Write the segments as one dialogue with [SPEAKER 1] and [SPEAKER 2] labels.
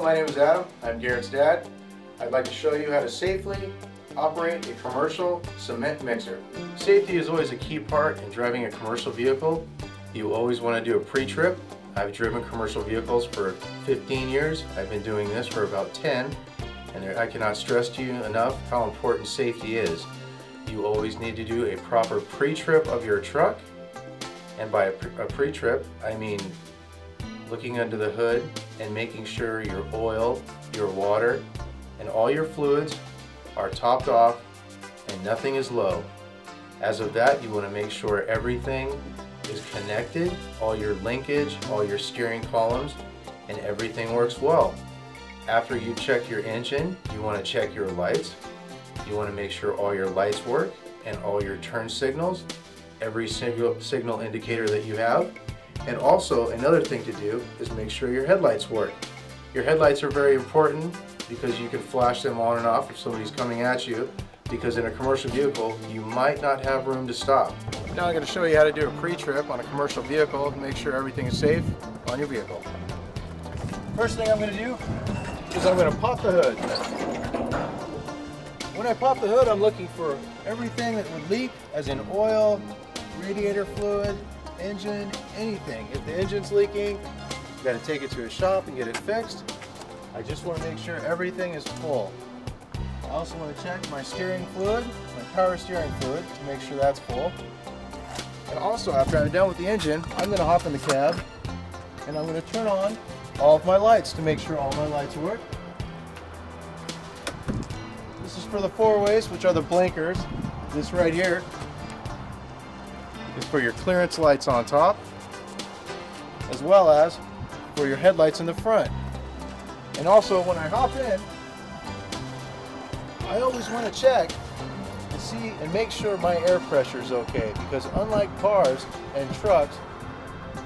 [SPEAKER 1] Hello, my name is Adam. I'm Garrett's dad. I'd like to show you how to safely operate a commercial cement mixer. Safety is always a key part in driving a commercial vehicle. You always want to do a pre-trip. I've driven commercial vehicles for 15 years. I've been doing this for about 10, and I cannot stress to you enough how important safety is. You always need to do a proper pre-trip of your truck, and by a pre-trip I mean looking under the hood and making sure your oil, your water, and all your fluids are topped off and nothing is low. As of that, you want to make sure everything is connected, all your linkage, all your steering columns, and everything works well. After you check your engine, you want to check your lights. You want to make sure all your lights work and all your turn signals, every signal indicator that you have. And also another thing to do is make sure your headlights work. Your headlights are very important because you can flash them on and off if somebody's coming at you, because in a commercial vehicle you might not have room to stop. Now I'm going to show you how to do a pre-trip on a commercial vehicle to make sure everything is safe on your vehicle. First thing I'm going to do is I'm going to pop the hood. When I pop the hood, I'm looking for everything that would leak, as in oil, radiator fluid, engine, anything. If the engine's leaking, you got to take it to a shop and get it fixed. I just want to make sure everything is full. I also want to check my steering fluid, my power steering fluid, to make sure that's full. And also, after I'm done with the engine, I'm going to hop in the cab and I'm going to turn on all of my lights to make sure all my lights work. This is for the four-ways, which are the blinkers. This right here is for your clearance lights on top, as well as for your headlights in the front. And also, when I hop in, I always want to check and see and make sure my air pressure is okay, because unlike cars and trucks,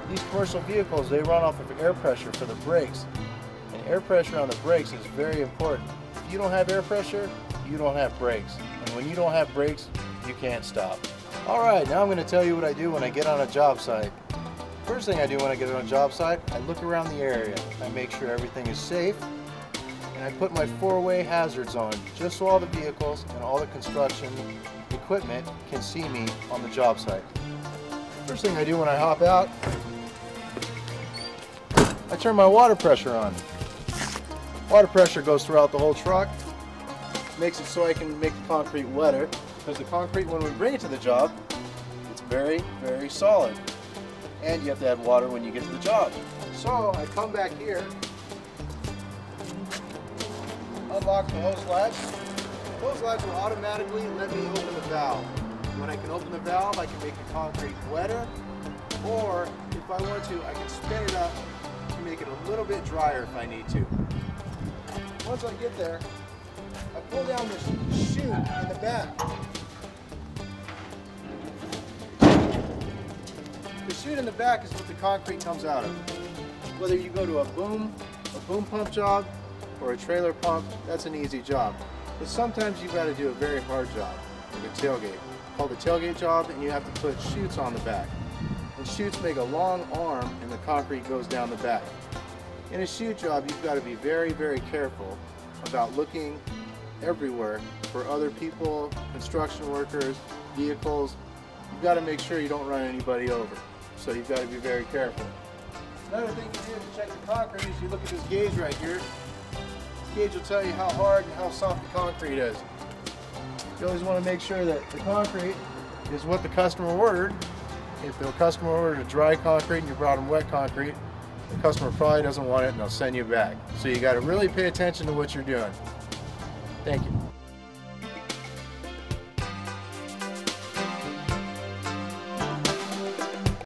[SPEAKER 1] these commercial vehicles, they run off of air pressure for the brakes, and air pressure on the brakes is very important. If you don't have air pressure, you don't have brakes, and when you don't have brakes, you can't stop. Alright, now I'm going to tell you what I do when I get on a job site. First thing I do when I get on a job site, I look around the area. I make sure everything is safe, and I put my four-way hazards on, just so all the vehicles and all the construction equipment can see me on the job site. First thing I do when I hop out, I turn my water pressure on. Water pressure goes throughout the whole truck, makes it so I can make the concrete wetter, because the concrete, when we bring it to the job, it's very, very solid. And you have to add water when you get to the job. So I come back here, unlock the hose latch. The hose latch will automatically let me open the valve. When I can open the valve, I can make the concrete wetter, or if I want to, I can spin it up to make it a little bit drier if I need to. Once I get there, I pull down the chute in the back. The chute in the back is what the concrete comes out of. Whether you go to a boom pump job or a trailer pump, that's an easy job. But sometimes you've got to do a very hard job, like a tailgate, called a tailgate job, and you have to put chutes on the back. And chutes make a long arm and the concrete goes down the back. In a chute job, you've got to be very, very careful about looking everywhere for other people, construction workers, vehicles. You've got to make sure you don't run anybody over. So you've got to be very careful. Another thing you do to check the concrete is you look at this gauge right here. This gauge will tell you how hard and how soft the concrete is. You always want to make sure that the concrete is what the customer ordered. If the customer ordered a dry concrete and you brought them wet concrete, the customer probably doesn't want it and they'll send you back. So you got to really pay attention to what you're doing. Thank you.